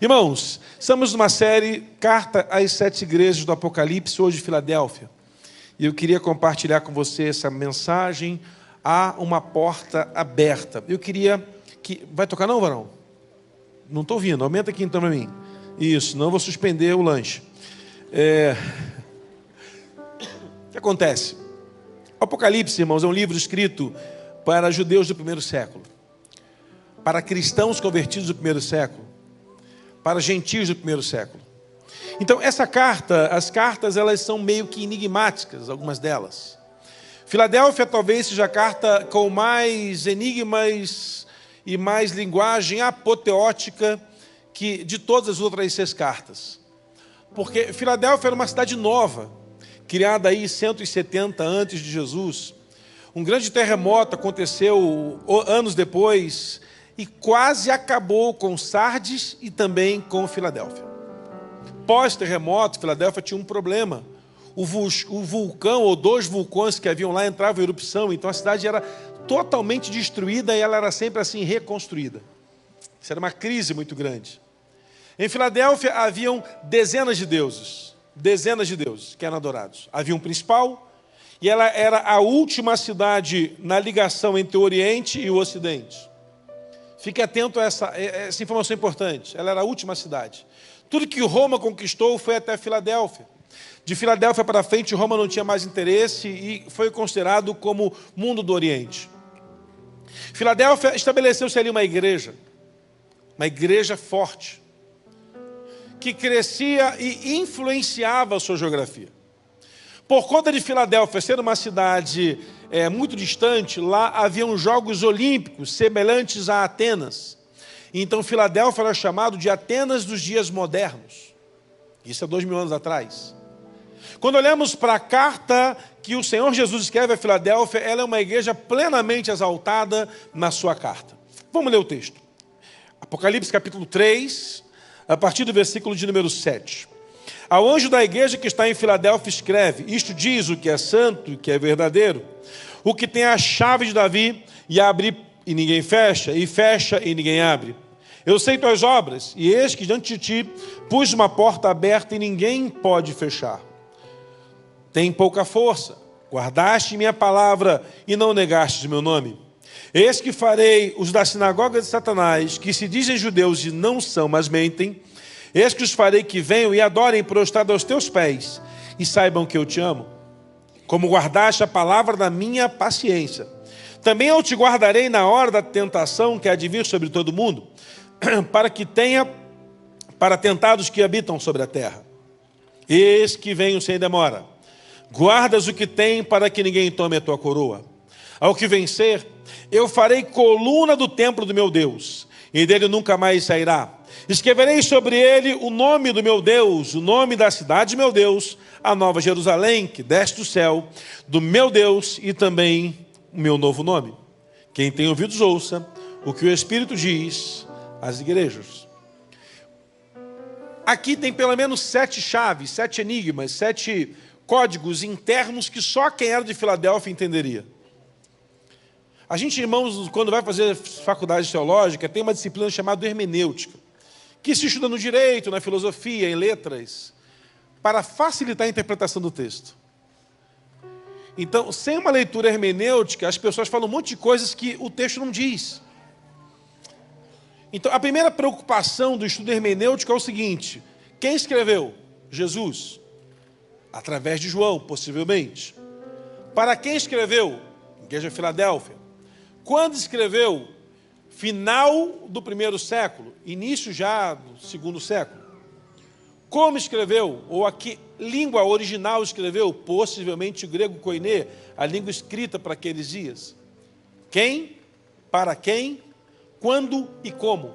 Irmãos, estamos numa série Carta às 7 Igrejas do Apocalipse, hoje Filadélfia. E eu queria compartilhar com você essa mensagem, há uma porta aberta. Eu queria que... Vai tocar não, varão? Não estou ouvindo, aumenta aqui então para mim. Isso, não vou suspender o lanche. O que acontece? O Apocalipse, irmãos, é um livro escrito para judeus do primeiro século, para cristãos convertidos do primeiro século, para gentios do primeiro século. Então, essa carta, as cartas, elas são meio que enigmáticas, algumas delas. Filadélfia talvez seja a carta com mais enigmas e mais linguagem apoteótica que de todas as outras 6 cartas. Porque Filadélfia era uma cidade nova, criada aí 170 antes de Jesus. Um grande terremoto aconteceu anos depois e quase acabou com Sardes e também com Filadélfia. Pós-terremoto, Filadélfia tinha um problema. O vulcão, ou 2 vulcões que haviam lá, entravam em erupção. Então a cidade era totalmente destruída e ela era sempre assim reconstruída. Isso era uma crise muito grande. Em Filadélfia haviam dezenas de deuses que eram adorados. Havia um principal e ela era a última cidade na ligação entre o Oriente e o Ocidente. Fique atento a essa informação importante. Ela era a última cidade. Tudo que Roma conquistou foi até Filadélfia. De Filadélfia para frente, Roma não tinha mais interesse e foi considerado como mundo do Oriente. Filadélfia estabeleceu-se ali uma igreja forte, que crescia e influenciava a sua geografia. Por conta de Filadélfia ser uma cidade muito distante, lá haviam Jogos Olímpicos semelhantes a Atenas. Então Filadélfia era chamado de Atenas dos dias modernos. Isso há 2000 anos atrás. Quando olhamos para a carta que o Senhor Jesus escreve a Filadélfia, ela é uma igreja plenamente exaltada na sua carta. Vamos ler o texto. Apocalipse capítulo 3, a partir do versículo de número 7. Ao anjo da igreja que está em Filadélfia escreve: isto diz o que é santo e que é verdadeiro, o que tem a chave de Davi, e abre e ninguém fecha, e fecha e ninguém abre. Eu sei tuas obras, e eis que diante de ti pus uma porta aberta e ninguém pode fechar. Tem pouca força, guardaste minha palavra e não negaste meu nome. Eis que farei os da sinagoga de Satanás, que se dizem judeus e não são, mas mentem. Eis que os farei que venham e adorem prostrado aos teus pés, e saibam que eu te amo. Como guardaste a palavra da minha paciência, também eu te guardarei na hora da tentação que há de vir sobre todo mundo, para tentados que habitam sobre a terra. Eis que venho sem demora. Guardas o que tem para que ninguém tome a tua coroa. Ao que vencer, eu farei coluna do templo do meu Deus, e dele nunca mais sairá. Escreverei sobre ele o nome do meu Deus, o nome da cidade de meu Deus, a nova Jerusalém, que desce do céu, do meu Deus, e também o meu novo nome. Quem tem ouvidos ouça o que o Espírito diz às igrejas. Aqui tem pelo menos 7 chaves, 7 enigmas, 7 códigos internos que só quem era de Filadélfia entenderia. A gente, irmãos, quando vai fazer faculdade teológica, tem uma disciplina chamada hermenêutica, que se estuda no direito, na filosofia, em letras, para facilitar a interpretação do texto. Então, sem uma leitura hermenêutica, as pessoas falam um monte de coisas que o texto não diz. Então, a primeira preocupação do estudo hermenêutico é o seguinte: quem escreveu? Jesus. Através de João, possivelmente. Para quem escreveu? Igreja de Filadélfia. Quando escreveu? Final do primeiro século, início já do segundo século. Como escreveu? Ou a que língua original escreveu? Possivelmente o grego koiné, a língua escrita para aqueles dias. Quem? Para quem? Quando e como?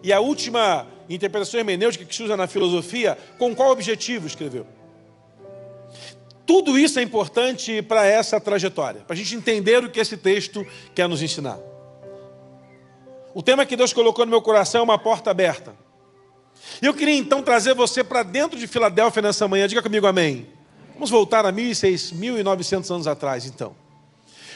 E a última interpretação hermenêutica que se usa na filosofia, com qual objetivo escreveu? Tudo isso é importante para essa trajetória, para a gente entender o que esse texto quer nos ensinar. O tema que Deus colocou no meu coração é uma porta aberta. E eu queria então trazer você para dentro de Filadélfia nessa manhã. Diga comigo amém. Vamos voltar a 1.900 anos atrás então.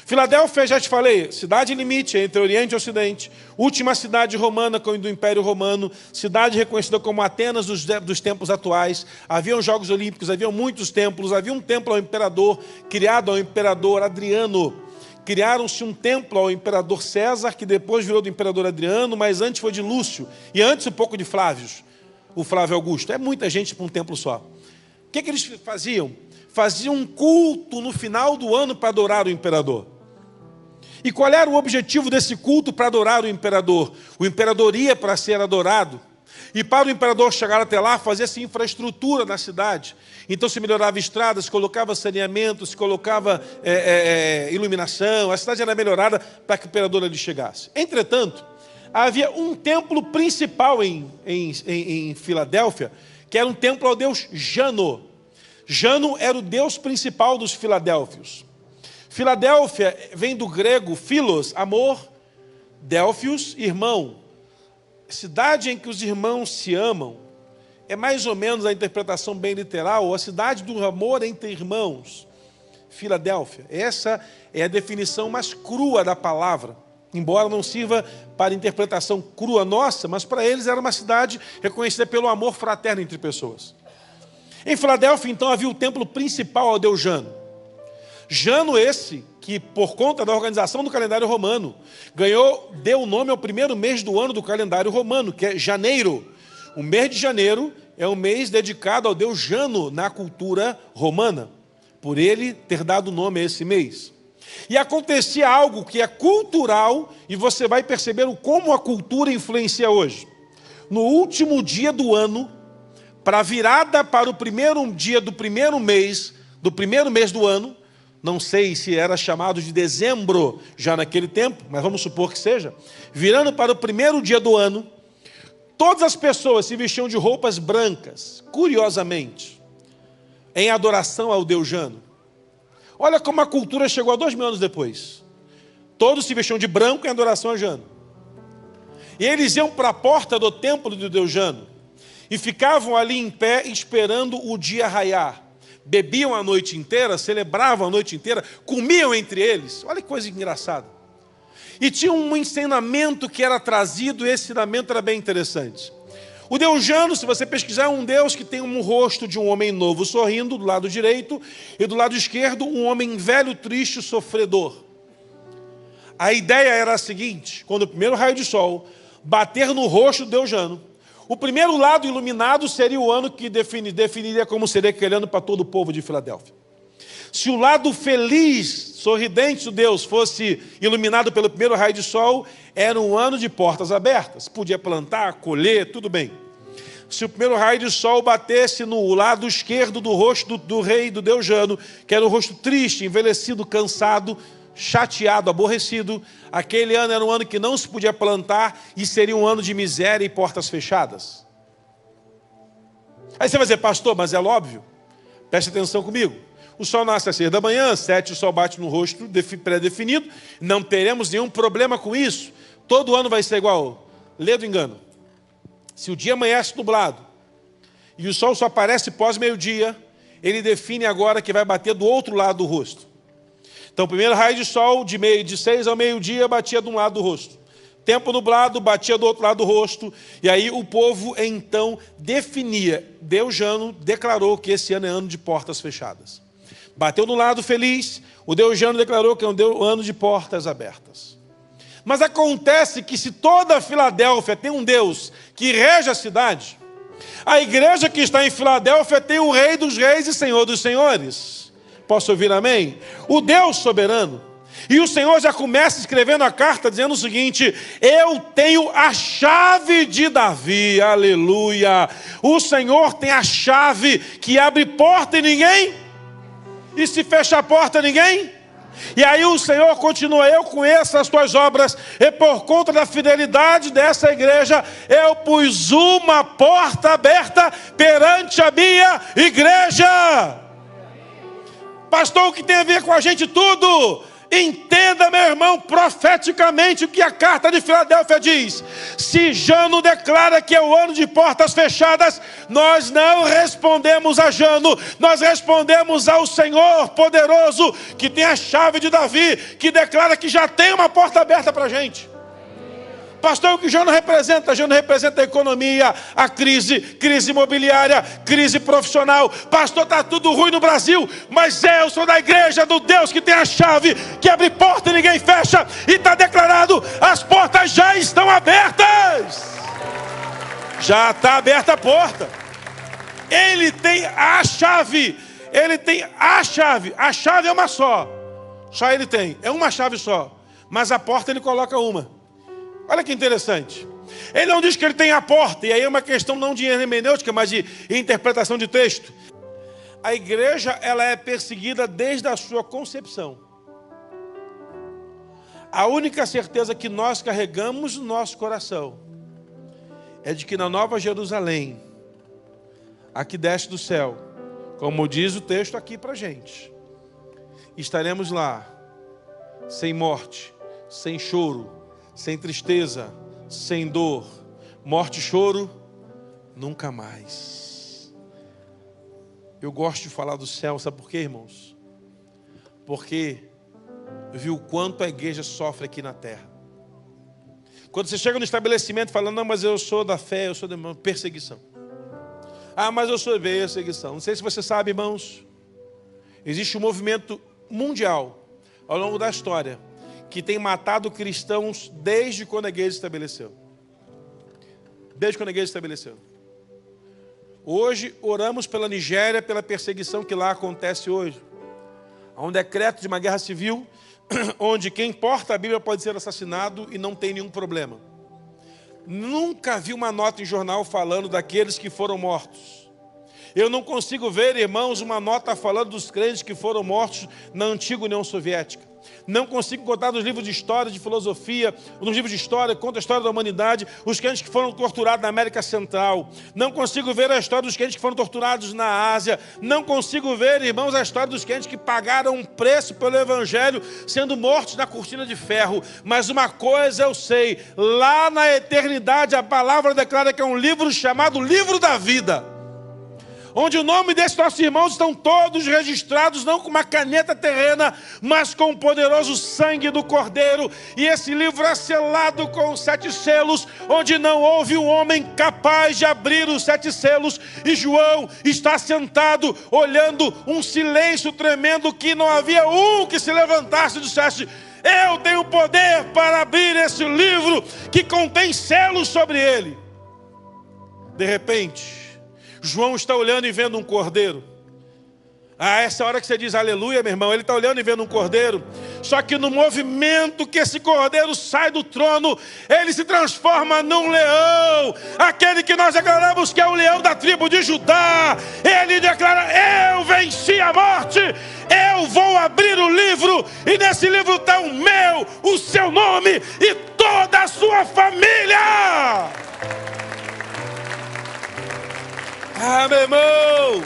Filadélfia, já te falei, cidade limite entre Oriente e Ocidente, última cidade romana do Império Romano, cidade reconhecida como Atenas dos tempos atuais. Haviam Jogos Olímpicos, haviam muitos templos, havia um templo ao imperador, criado ao imperador Adriano. Criaram-se um templo ao imperador César, que depois virou do imperador Adriano, mas antes foi de Lúcio, e antes um pouco de Flávio, o Flávio Augusto. É muita gente para um templo só. O que eles faziam? Faziam um culto no final do ano para adorar o imperador. E qual era o objetivo desse culto para adorar o imperador? O imperador ia para ser adorado. E para o imperador chegar até lá, fazia-se infraestrutura na cidade. Então se melhorava estradas, se colocava saneamento, se colocava iluminação. A cidade era melhorada para que o imperador ali chegasse. Entretanto, havia um templo principal em Filadélfia, que era um templo ao deus Jano. Jano era o deus principal dos filadélfios. Filadélfia vem do grego philos, amor, Delphios, irmão. Cidade em que os irmãos se amam. É mais ou menos a interpretação bem literal, a cidade do amor entre irmãos. Filadélfia. Essa é a definição mais crua da palavra. Embora não sirva para interpretação crua nossa, mas para eles era uma cidade reconhecida pelo amor fraterno entre pessoas. Em Filadélfia, então, havia o templo principal ao deus Jano. Jano esse, que por conta da organização do calendário romano, deu o nome ao primeiro mês do ano do calendário romano, que é janeiro. O mês de janeiro é um mês dedicado ao deus Jano na cultura romana, por ele ter dado nome a esse mês. E acontecia algo que é cultural, e você vai perceber como a cultura influencia hoje. No último dia do ano, para a virada para o primeiro dia do primeiro mês do ano, não sei se era chamado de dezembro já naquele tempo, mas vamos supor que seja, virando para o primeiro dia do ano, todas as pessoas se vestiam de roupas brancas, curiosamente, em adoração ao deus Jano. Olha como a cultura chegou a 2000 anos depois. Todos se vestiam de branco em adoração a Jano. E eles iam para a porta do templo do deus Jano e ficavam ali em pé esperando o dia raiar. Bebiam a noite inteira, celebravam a noite inteira, comiam entre eles. Olha que coisa engraçada. E tinha um ensinamento que era trazido, e esse ensinamento era bem interessante. O deus Jano, se você pesquisar, é um deus que tem um rosto de um homem novo sorrindo do lado direito, e do lado esquerdo um homem velho, triste, sofredor. A ideia era a seguinte: quando o primeiro raio de sol bater no rosto do deus Jano, o primeiro lado iluminado seria o ano que definiria como seria aquele ano para todo o povo de Filadélfia. Se o lado feliz, sorridente do Deus fosse iluminado pelo primeiro raio de sol, era um ano de portas abertas. Podia plantar, colher, tudo bem. Se o primeiro raio de sol batesse no lado esquerdo do rosto do rei, do deus Jano, que era um rosto triste, envelhecido, cansado, chateado, aborrecido, aquele ano era um ano que não se podia plantar e seria um ano de miséria e portas fechadas. Aí você vai dizer: pastor, mas é óbvio. Preste atenção comigo. O sol nasce às 6 da manhã, às 7 o sol bate no rosto pré-definido, não teremos nenhum problema com isso. Todo ano vai ser igual. Lê do engano. Se o dia amanhece nublado e o sol só aparece pós-meio-dia, ele define agora que vai bater do outro lado do rosto. Então, o primeiro raio de sol, de 6 ao meio-dia, batia de um lado do rosto. Tempo nublado, batia do outro lado do rosto. E aí o povo, então, definia. Deus Jano declarou que esse ano é ano de portas fechadas. Bateu no lado feliz, o deus Jano declarou que é um ano de portas abertas. Mas acontece que se toda a Filadélfia tem um Deus que rege a cidade, a igreja que está em Filadélfia tem o Rei dos Reis e Senhor dos Senhores. Posso ouvir amém? O Deus soberano. E o Senhor já começa escrevendo a carta dizendo o seguinte: eu tenho a chave de Davi, aleluia. O Senhor tem a chave que abre porta e ninguém, e se fecha a porta ninguém. E aí o Senhor continua: eu conheço as tuas obras, e por conta da fidelidade dessa igreja, eu pus uma porta aberta perante a minha igreja. Pastor, o que tem a ver com a gente? Tudo. Entenda, meu irmão, profeticamente o que a carta de Filadélfia diz. Se Jano declara que é o ano de portas fechadas, nós não respondemos a Jano, nós respondemos ao Senhor poderoso, que tem a chave de Davi, que declara que já tem uma porta aberta para a gente. Pastor, o que Jano representa? Jano representa a economia, a crise imobiliária, crise profissional. Pastor, está tudo ruim no Brasil, mas eu sou da igreja do Deus que tem a chave, que abre porta e ninguém fecha. E está declarado, as portas já estão abertas. Já está aberta a porta. Ele tem a chave. Ele tem a chave. A chave é uma só. Só ele tem. É uma chave só. Mas a porta ele coloca uma. Olha que interessante. Ele não diz que ele tem a porta, e aí é uma questão não de hermenêutica, mas de interpretação de texto. A igreja, ela é perseguida desde a sua concepção. A única certeza que nós carregamos no nosso coração é de que na Nova Jerusalém, a que desce do céu, como diz o texto aqui pra gente, estaremos lá, sem morte, sem choro, sem tristeza, sem dor, morte e choro, nunca mais. Eu gosto de falar do céu, sabe por quê, irmãos? Porque eu vi o quanto a igreja sofre aqui na terra. Quando você chega no estabelecimento falando, não, mas eu sou da fé, eu sou da perseguição. Ah, mas eu sou da perseguição. Não sei se você sabe, irmãos, existe um movimento mundial, ao longo da história, que tem matado cristãos desde quando a igreja se estabeleceu. Desde quando a igreja se estabeleceu. Hoje, oramos pela Nigéria, pela perseguição que lá acontece hoje. Há um decreto de uma guerra civil, onde quem porta a Bíblia pode ser assassinado e não tem nenhum problema. Nunca vi uma nota em jornal falando daqueles que foram mortos. Eu não consigo ver, irmãos, uma nota falando dos crentes que foram mortos na antiga União Soviética. Não consigo contar nos livros de história, de filosofia, nos livros de história, conta a história da humanidade, os crentes que foram torturados na América Central. Não consigo ver a história dos crentes que foram torturados na Ásia. Não consigo ver, irmãos, a história dos crentes que pagaram um preço pelo Evangelho, sendo mortos na cortina de ferro. Mas uma coisa eu sei, lá na eternidade a palavra declara que é um livro chamado Livro da Vida, onde o nome desses nossos irmãos estão todos registrados, não com uma caneta terrena, mas com o poderoso sangue do Cordeiro. E esse livro é selado com 7 selos, onde não houve um homem capaz de abrir os 7 selos. E João está sentado, olhando um silêncio tremendo, que não havia um que se levantasse e dissesse: eu tenho poder para abrir esse livro que contém selos sobre ele. De repente, João está olhando e vendo um cordeiro. Ah, essa hora que você diz aleluia, meu irmão, ele está olhando e vendo um cordeiro. Só que no movimento que esse cordeiro sai do trono, ele se transforma num leão. Aquele que nós declaramos que é o leão da tribo de Judá. Ele declara: eu venci a morte, eu vou abrir o livro, e nesse livro está o meu, o seu nome e toda a sua família. Ah, meu irmão,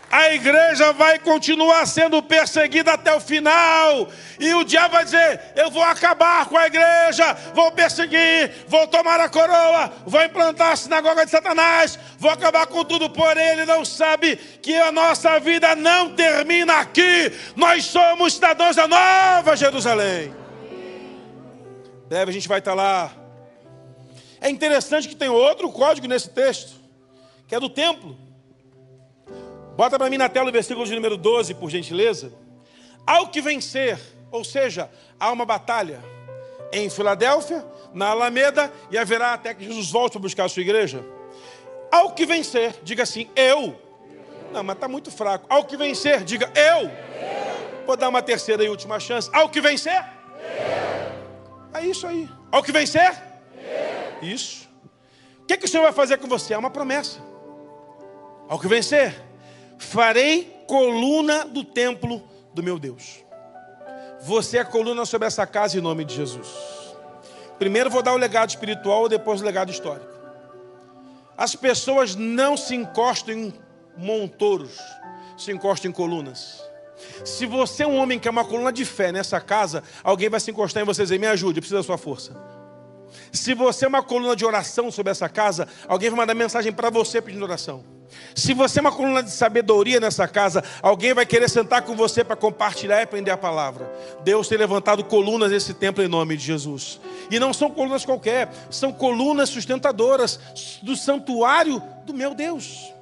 a igreja vai continuar sendo perseguida até o final. E o diabo vai dizer: eu vou acabar com a igreja, vou perseguir, vou tomar a coroa, vou implantar a sinagoga de Satanás, vou acabar com tudo. Porém, ele não sabe que a nossa vida não termina aqui. Nós somos cidadãos da Nova Jerusalém. Breve a gente vai estar lá. É interessante que tem outro código nesse texto, que é do templo. Bota para mim na tela o versículo de número 12, por gentileza. Ao que vencer, ou seja, há uma batalha em Filadélfia, na Alameda, e haverá até que Jesus volte para buscar a sua igreja. Ao que vencer, diga assim: eu. Não, mas está muito fraco. Ao que vencer, diga eu. Vou dar uma terceira e última chance. Ao que vencer? É isso aí. Ao que vencer? Isso. O que o Senhor vai fazer com você? É uma promessa. Ao que vencer, farei coluna do templo do meu Deus. Você é coluna sobre essa casa em nome de Jesus. Primeiro vou dar o legado espiritual, depois o legado histórico. As pessoas não se encostam em montouros, se encostam em colunas. Se você é um homem que é uma coluna de fé nessa casa, alguém vai se encostar em você e dizer, me ajude, eu preciso da sua força. Se você é uma coluna de oração sobre essa casa, alguém vai mandar mensagem para você pedindo oração. Se você é uma coluna de sabedoria nessa casa, alguém vai querer sentar com você para compartilhar e aprender a palavra. Deus tem levantado colunas nesse templo em nome de Jesus. E não são colunas qualquer, são colunas sustentadoras do santuário do meu Deus.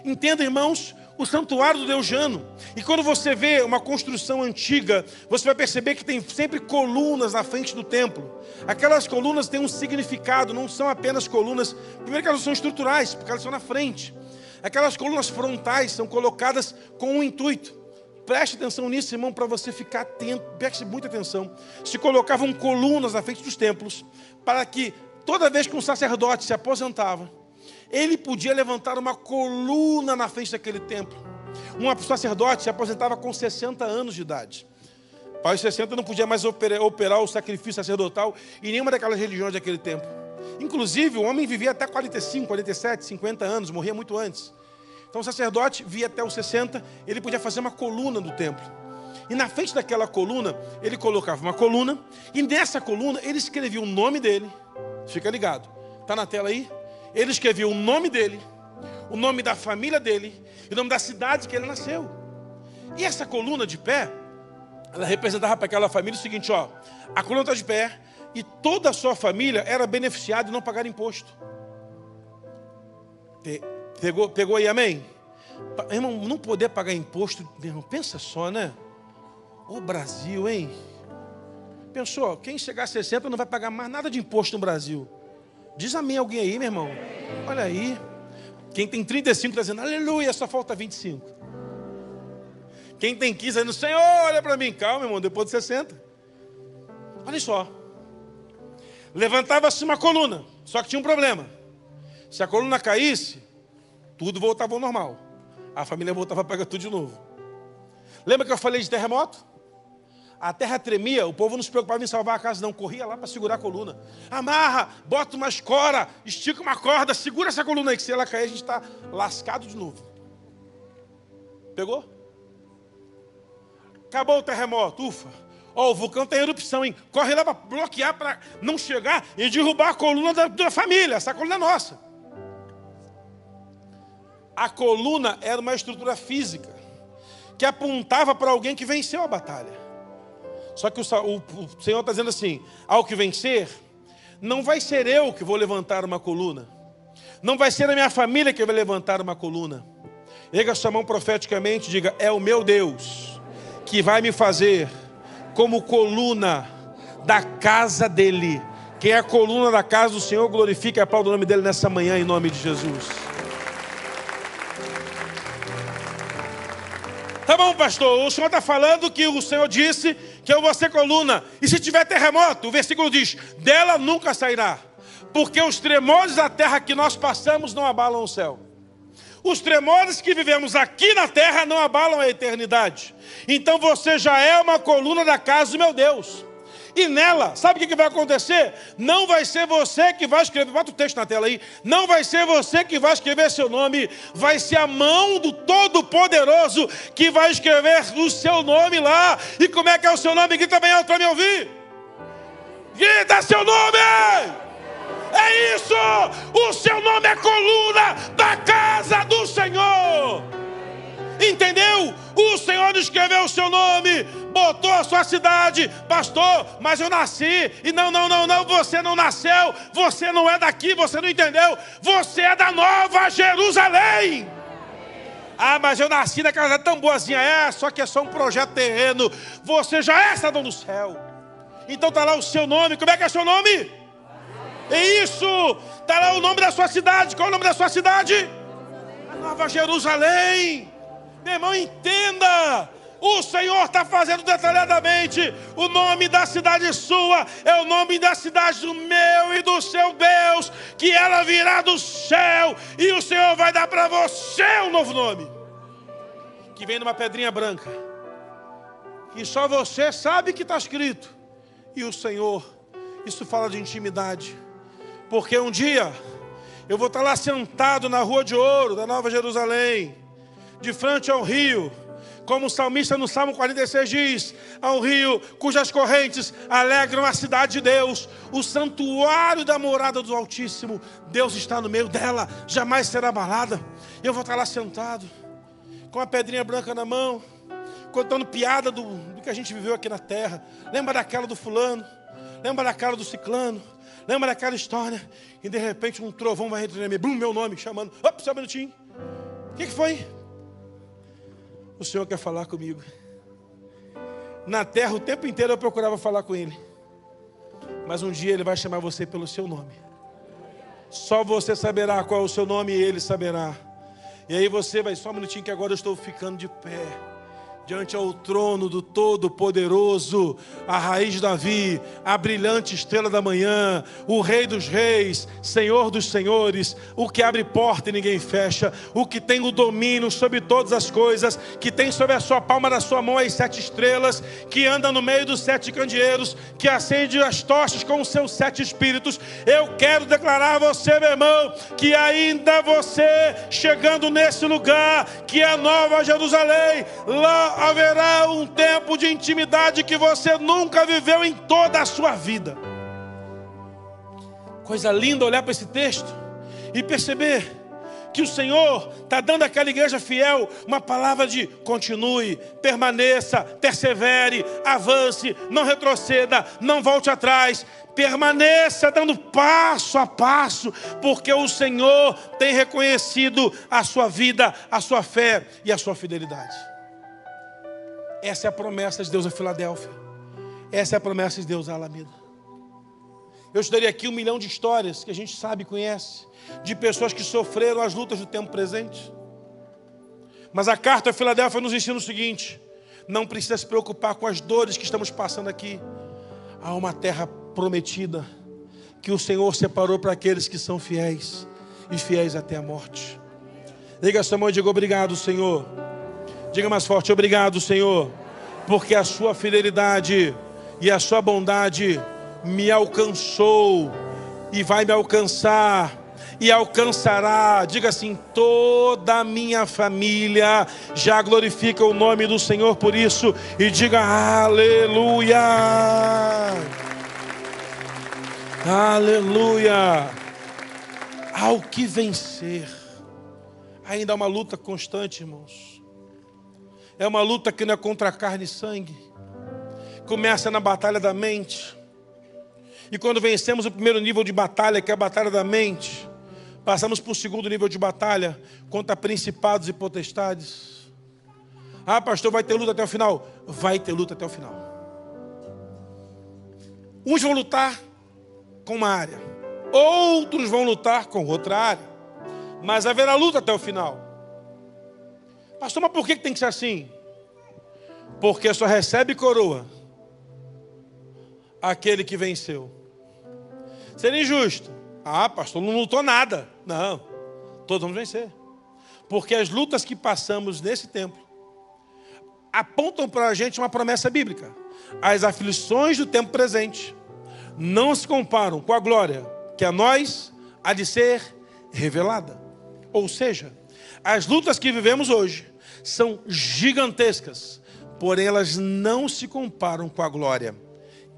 Entenda, irmãos, o santuário do Deus Jano. E quando você vê uma construção antiga, você vai perceber que tem sempre colunas na frente do templo. Aquelas colunas têm um significado, não são apenas colunas. Primeiro que elas são estruturais, porque elas estão na frente. Aquelas colunas frontais são colocadas com um intuito. Preste atenção nisso, irmão, para você ficar atento. Preste muita atenção. Se colocavam colunas na frente dos templos, para que toda vez que um sacerdote se aposentava, ele podia levantar uma coluna na frente daquele templo. Um sacerdote se aposentava com 60 anos de idade. Para os 60 não podia mais operar o sacrifício sacerdotal em nenhuma daquelas religiões daquele tempo. Inclusive, o homem vivia até 45, 47, 50 anos, morria muito antes. Então o sacerdote via até os 60, ele podia fazer uma coluna do templo. E na frente daquela coluna, ele colocava uma coluna, e nessa coluna ele escrevia o nome dele. Fica ligado, está na tela aí? Ele escrevia o nome dele, o nome da família dele e o nome da cidade que ele nasceu. E essa coluna de pé, ela representava para aquela família o seguinte, ó, a coluna está de pé e toda a sua família era beneficiada de não pagar imposto. Pegou aí, amém? Irmão, não poder pagar imposto, irmão, pensa só, né? Ô Brasil, hein? Pensou, quem chegar a 60 não vai pagar mais nada de imposto no Brasil. Diz amém alguém aí, meu irmão. Olha aí. Quem tem 35 está dizendo, aleluia, só falta 25. Quem tem 15 está dizendo, Senhor, olha para mim. Calma, irmão, depois de 60. Olha só. Levantava-se uma coluna, só que tinha um problema. Se a coluna caísse, tudo voltava ao normal. A família voltava a pagar tudo de novo. Lembra que eu falei de terremoto? A terra tremia, o povo não se preocupava em salvar a casa, não. Corria lá para segurar a coluna. Amarra, bota uma escora, estica uma corda, segura essa coluna aí, que se ela cair, a gente está lascado de novo. Pegou? Acabou o terremoto, ufa. Ó, o vulcão está em erupção, hein? Corre lá para bloquear, para não chegar e derrubar a coluna da família. Essa coluna é nossa. A coluna era uma estrutura física que apontava para alguém que venceu a batalha. Só que o Senhor está dizendo assim, ao que vencer, não vai ser eu que vou levantar uma coluna. Não vai ser a minha família que vai levantar uma coluna. Erga sua mão profeticamente e diga, é o meu Deus que vai me fazer como coluna da casa dele. Quem é a coluna da casa do Senhor, glorifique a pau do nome dele nessa manhã, em nome de Jesus. Tá bom, pastor, o senhor está falando que o Senhor disse que eu vou ser coluna. E se tiver terremoto, o versículo diz, dela nunca sairá. Porque os tremores da terra que nós passamos não abalam o céu. Os tremores que vivemos aqui na terra não abalam a eternidade. Então você já é uma coluna da casa do meu Deus. E nela, sabe o que vai acontecer? Não vai ser você que vai escrever, bota o texto na tela aí. Não vai ser você que vai escrever seu nome. Vai ser a mão do Todo-Poderoso que vai escrever o seu nome lá. E como é que é o seu nome? Grita bem alto para me ouvir. Grita seu nome! É isso! O seu nome é coluna da casa do Senhor. Entendeu? O Senhor escreveu o seu nome, botou a sua cidade. Pastor, mas eu nasci. E não, você não nasceu. Você não é daqui, você não entendeu. Você é da Nova Jerusalém. Ah, mas eu nasci naquela cidade tão boazinha. É, só que é só um projeto terreno. Você já é cidadão do céu. Então está lá o seu nome. Como é que é o seu nome? É isso. Está lá o nome da sua cidade. Qual é o nome da sua cidade? A Nova Jerusalém. Meu irmão, entenda, o Senhor está fazendo detalhadamente, o nome da cidade sua é o nome da cidade do meu e do seu Deus, que ela virá do céu, e o Senhor vai dar para você um novo nome, que vem numa pedrinha branca, que só você sabe que está escrito, e o Senhor, isso fala de intimidade, porque um dia, eu vou estar lá sentado na Rua de Ouro, da Nova Jerusalém, de frente ao rio, Como o salmista no Salmo 46 diz: há um rio cujas correntes alegram a cidade de Deus, o santuário da morada do Altíssimo. Deus está no meio dela, jamais será abalada. Eu vou estar lá sentado, com a pedrinha branca na mão, contando piada do que a gente viveu aqui na terra. Lembra daquela do fulano, lembra daquela do ciclano, lembra daquela história. E de repente um trovão vai entrar em mim, meu nome, chamando. Opa, só um minutinho. O que foi? O Senhor quer falar comigo. Na terra o tempo inteiro eu procurava falar com Ele, mas um dia Ele vai chamar você pelo seu nome. Só você saberá qual é o seu nome e Ele saberá. E aí você vai, só um minutinho que agora eu estou ficando de pé diante ao trono do Todo-Poderoso, a raiz de Davi, a brilhante estrela da manhã, o Rei dos Reis, Senhor dos Senhores, o que abre porta e ninguém fecha, o que tem o domínio sobre todas as coisas, que tem sobre a sua palma da sua mão as 7 estrelas, que anda no meio dos 7 candeeiros, que acende as tochas com os seus 7 espíritos. Eu quero declarar a você, meu irmão, que ainda você chegando nesse lugar, que é a Nova Jerusalém, lá haverá um tempo de intimidade que você nunca viveu em toda a sua vida. Coisa linda olhar para esse texto e perceber que o Senhor está dando àquela igreja fiel uma palavra de continue, permaneça, persevere, avance, não retroceda, não volte atrás, permaneça dando passo a passo, porque o Senhor tem reconhecido a sua vida, a sua fé e a sua fidelidade. Essa é a promessa de Deus a Filadélfia. Essa é a promessa de Deus a Alameda. Eu estudaria aqui 1 milhão de histórias que a gente sabe e conhece, de pessoas que sofreram as lutas do tempo presente. Mas a carta a Filadélfia nos ensina o seguinte: não precisa se preocupar com as dores que estamos passando aqui. Há uma terra prometida que o Senhor separou para aqueles que são fiéis e fiéis até a morte. Liga a sua mão e diga: obrigado, Senhor. Diga mais forte: obrigado, Senhor, porque a sua fidelidade e a sua bondade me alcançou e vai me alcançar e alcançará. Diga assim: toda a minha família já glorifica o nome do Senhor por isso, e diga aleluia, aleluia. Ao que vencer. Ainda há uma luta constante, irmãos. É uma luta que não é contra carne e sangue. Começa na batalha da mente. E quando vencemos o primeiro nível de batalha, que é a batalha da mente, passamos para o segundo nível de batalha, contra principados e potestades. Ah, pastor, vai ter luta até o final? Vai ter luta até o final. Uns vão lutar com uma área, outros vão lutar com outra área, mas haverá luta até o final. Pastor, mas por que tem que ser assim? Porque só recebe coroa aquele que venceu. Seria injusto. Ah, pastor, não lutou nada. Não, todos vamos vencer. Porque as lutas que passamos nesse tempo apontam para a gente uma promessa bíblica. As aflições do tempo presente não se comparam com a glória que a nós há de ser revelada. Ou seja, as lutas que vivemos hoje são gigantescas, porém elas não se comparam com a glória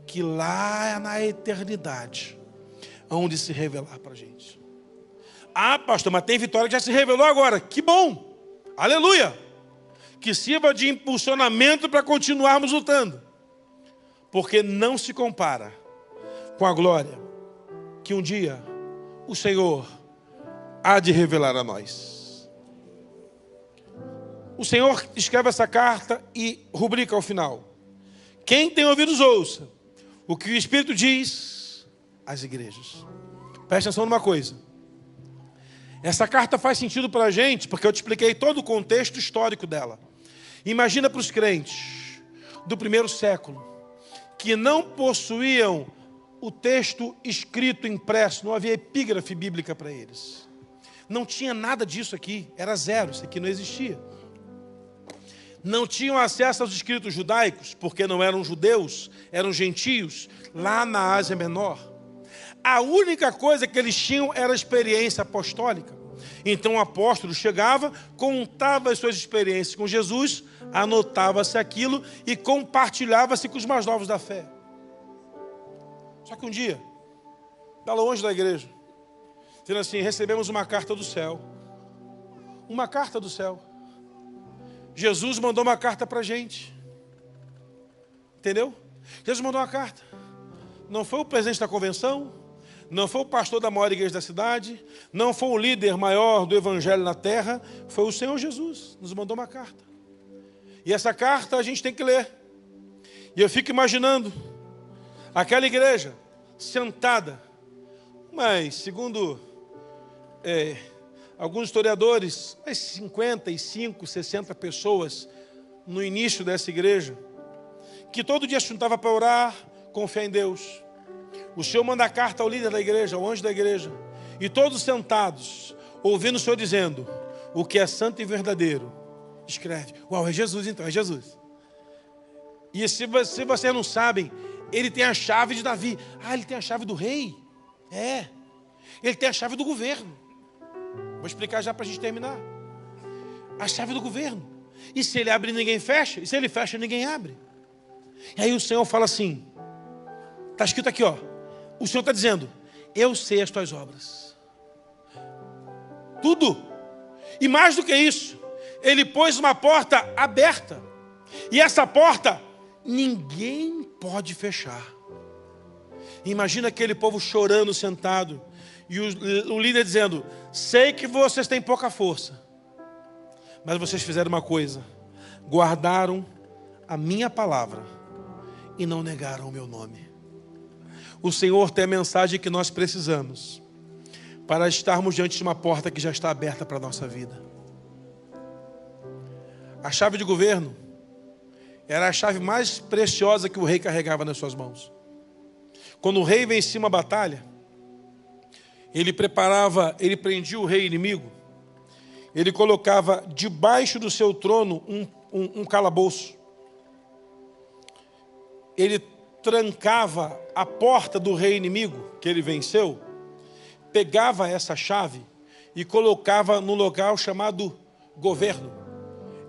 que lá na eternidade hão de se revelar para a gente. Ah, pastor, mas tem vitória que já se revelou agora. Que bom! Aleluia! Que sirva de impulsionamento para continuarmos lutando. Porque não se compara com a glória que um dia o Senhor há de revelar a nós. O Senhor escreve essa carta e rubrica ao final: quem tem ouvidos ouça o que o Espírito diz às igrejas. Presta atenção numa coisa. Essa carta faz sentido para a gente, porque eu te expliquei todo o contexto histórico dela. Imagina para os crentes do primeiro século, que não possuíam o texto escrito, impresso, não havia epígrafe bíblica para eles. Não tinha nada disso aqui, era zero, isso aqui não existia. Não tinham acesso aos escritos judaicos, porque não eram judeus, eram gentios, lá na Ásia Menor. A única coisa que eles tinham era a experiência apostólica. Então o apóstolo chegava, contava as suas experiências com Jesus, anotava-se aquilo e compartilhava-se com os mais novos da fé. Só que um dia, está longe da igreja, dizendo assim: recebemos uma carta do céu. Uma carta do céu. Jesus mandou uma carta para a gente. Entendeu? Jesus mandou uma carta. Não foi o presidente da convenção, não foi o pastor da maior igreja da cidade, não foi o líder maior do evangelho na terra, foi o Senhor Jesus. Nos mandou uma carta. E essa carta a gente tem que ler. E eu fico imaginando aquela igreja sentada, mas segundo alguns historiadores, mais 55, 60 pessoas no início dessa igreja, que todo dia se juntava para orar, confiar em Deus. O Senhor manda a carta ao líder da igreja, ao anjo da igreja, e todos sentados, ouvindo o Senhor dizendo: o que é santo e verdadeiro, escreve. Uau, é Jesus então, é Jesus. E se vocês não sabem, ele tem a chave de Davi. Ah, ele tem a chave do rei. Ele tem a chave do governo. Vou explicar já para a gente terminar. A chave do governo. E se ele abre, ninguém fecha. E se ele fecha, ninguém abre. E aí o Senhor fala assim, está escrito aqui, ó. O Senhor está dizendo: eu sei as tuas obras. Tudo. E mais do que isso, ele pôs uma porta aberta. E essa porta ninguém pode fechar. Imagina aquele povo chorando, sentado, e o líder dizendo: sei que vocês têm pouca força, mas vocês fizeram uma coisa: guardaram a minha palavra e não negaram o meu nome. O Senhor tem a mensagem que nós precisamos para estarmos diante de uma porta que já está aberta para a nossa vida. A chave de governo era a chave mais preciosa que o rei carregava nas suas mãos. Quando o rei vencia uma batalha, ele prendia o rei inimigo, ele colocava debaixo do seu trono um calabouço. Ele trancava a porta do rei inimigo que ele venceu, pegava essa chave e colocava no local chamado governo.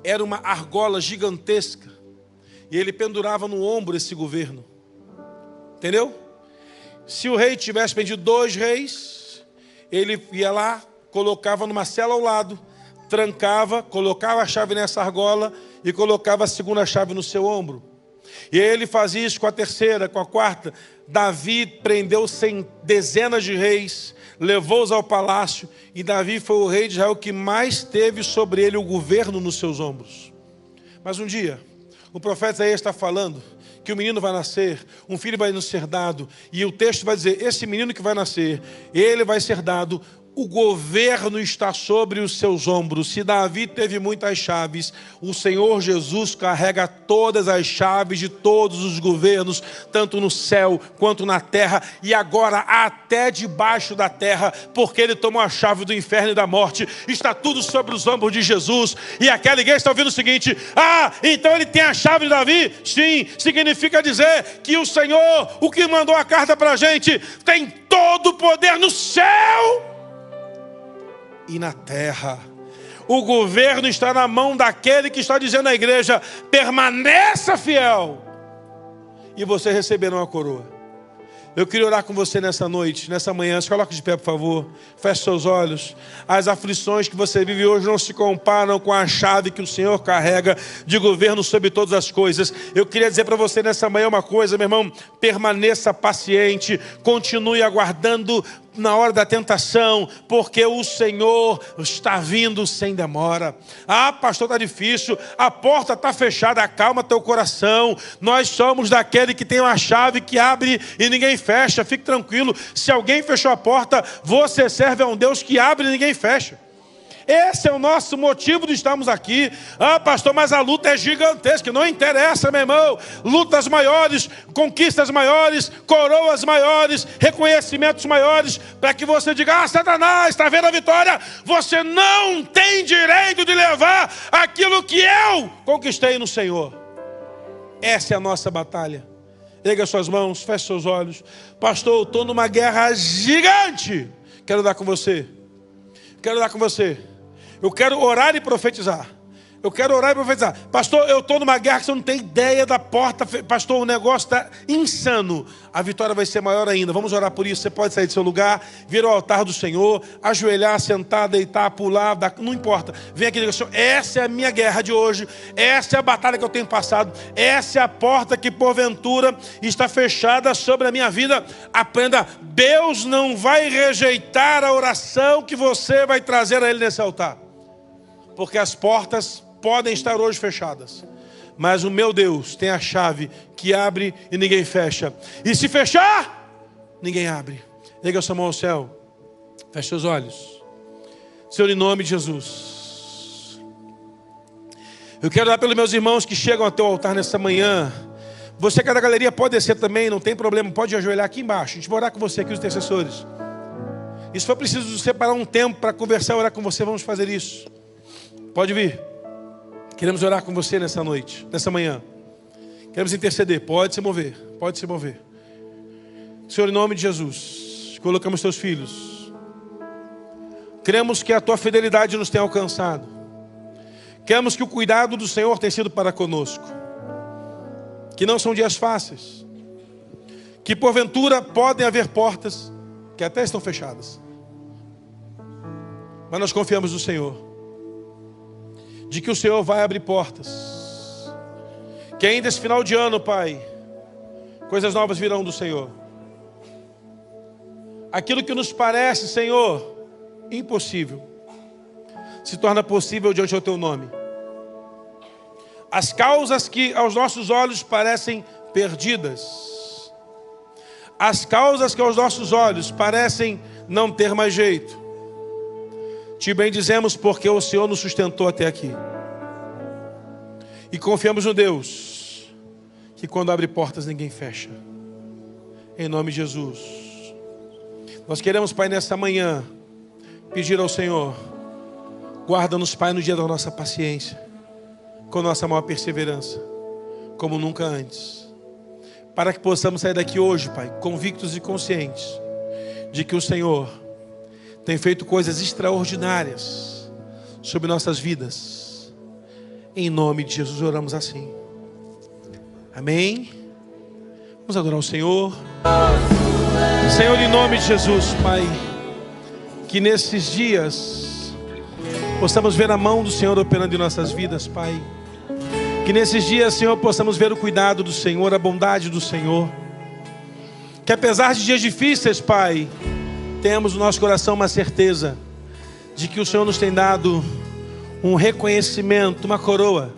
Era uma argola gigantesca e ele pendurava no ombro esse governo. Entendeu? Se o rei tivesse prendido 2 reis, ele ia lá, colocava numa cela ao lado, trancava, colocava a chave nessa argola e colocava a segunda chave no seu ombro. E ele fazia isso com a terceira, com a quarta. Davi prendeu dezenas de reis, levou-os ao palácio, e Davi foi o rei de Israel que mais teve sobre ele o governo nos seus ombros. Mas um dia, o profeta Isaías está falando que o menino vai nascer, um filho vai nos ser dado, e o texto vai dizer: esse menino que vai nascer, ele vai ser dado, o governo está sobre os seus ombros. Se Davi teve muitas chaves, o Senhor Jesus carrega todas as chaves de todos os governos, tanto no céu quanto na terra, e agora até debaixo da terra, porque ele tomou a chave do inferno e da morte. Está tudo sobre os ombros de Jesus. E aquela igreja está ouvindo o seguinte: ah, então ele tem a chave de Davi? Sim, significa dizer que o Senhor, o que mandou a carta para a gente, tem todo o poder no céu e na terra. O governo está na mão daquele que está dizendo à igreja: permaneça fiel, e você receberá uma coroa. Eu queria orar com você nessa noite, nessa manhã. Se coloque de pé, por favor. Feche seus olhos. As aflições que você vive hoje não se comparam com a chave que o Senhor carrega de governo sobre todas as coisas. Eu queria dizer para você nessa manhã uma coisa, meu irmão: permaneça paciente, continue aguardando na hora da tentação, porque o Senhor está vindo sem demora. Ah, pastor, está difícil, a porta está fechada. Acalma teu coração. Nós somos daquele que tem uma chave que abre e ninguém fecha. Fique tranquilo, se alguém fechou a porta, você serve a um Deus que abre e ninguém fecha. Esse é o nosso motivo de estarmos aqui. Ah, pastor, mas a luta é gigantesca. Não interessa, meu irmão. Lutas maiores, conquistas maiores, coroas maiores, reconhecimentos maiores, para que você diga: ah, Satanás, está vendo a vitória? Você não tem direito de levar aquilo que eu conquistei no Senhor. Essa é a nossa batalha. Erga suas mãos, feche seus olhos. Pastor, eu estou numa guerra gigante. Quero dar com você. Quero orar com você. Eu quero orar e profetizar. Eu quero orar e profetizar. Pastor, eu estou numa guerra que você não tem ideia da porta. Pastor, o negócio está insano. A vitória vai ser maior ainda. Vamos orar por isso. Você pode sair do seu lugar, vir ao altar do Senhor, ajoelhar, sentar, deitar, pular, não importa. Vem aqui e diga, Senhor, essa é a minha guerra de hoje. Essa é a batalha que eu tenho passado. Essa é a porta que porventura está fechada sobre a minha vida. Aprenda, Deus não vai rejeitar a oração que você vai trazer a Ele nesse altar. Porque as portas podem estar hoje fechadas, mas o meu Deus tem a chave que abre e ninguém fecha. E se fechar, ninguém abre. Liga a sua mão ao céu. Feche seus olhos. Senhor, em nome de Jesus, eu quero orar pelos meus irmãos que chegam até o altar nessa manhã. Você que é da galeria pode descer também, não tem problema. Pode ajoelhar aqui embaixo. A gente vai orar com você aqui, os intercessores. E se for preciso separar um tempo para conversar e orar com você, vamos fazer isso. Pode vir. Queremos orar com você nessa noite, nessa manhã. Queremos interceder. Pode se mover. Pode se mover. Senhor, em nome de Jesus, colocamos teus filhos. Cremos que a tua fidelidade nos tem alcançado. Cremos que o cuidado do Senhor tem sido para conosco. Que não são dias fáceis. Que porventura podem haver portas que até estão fechadas. Mas nós confiamos no Senhor. De que o Senhor vai abrir portas. Que ainda esse final de ano, Pai, coisas novas virão do Senhor. Aquilo que nos parece, Senhor, impossível, se torna possível diante do Teu nome. As causas que aos nossos olhos parecem perdidas, as causas que aos nossos olhos parecem não ter mais jeito, te bendizemos porque o Senhor nos sustentou até aqui. E confiamos no Deus que quando abre portas ninguém fecha. Em nome de Jesus. Nós queremos, Pai, nesta manhã pedir ao Senhor, guarda-nos, Pai, no dia da nossa paciência, com nossa maior perseverança, como nunca antes. Para que possamos sair daqui hoje, Pai, convictos e conscientes de que o Senhor tem feito coisas extraordinárias sobre nossas vidas. Em nome de Jesus oramos assim. Amém. Vamos adorar o Senhor. Senhor, em nome de Jesus, Pai, que nesses dias possamos ver a mão do Senhor operando em nossas vidas, Pai. Que nesses dias, Senhor, possamos ver o cuidado do Senhor, a bondade do Senhor. Que apesar de dias difíceis, Pai, temos no nosso coração uma certeza de que o Senhor nos tem dado um reconhecimento, uma coroa,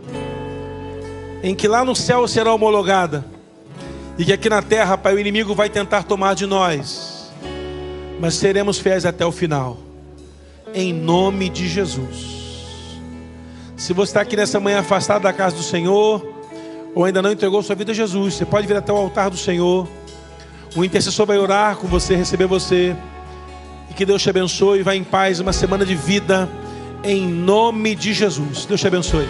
em que lá no céu será homologada, e que aqui na terra, Pai, o inimigo vai tentar tomar de nós, mas seremos fiéis até o final, em nome de Jesus. Se você está aqui nessa manhã afastado da casa do Senhor, ou ainda não entregou sua vida a Jesus, você pode vir até o altar do Senhor. O intercessor vai orar com você, receber você. E que Deus te abençoe. Vai em paz, uma semana de vida, em nome de Jesus. Deus te abençoe.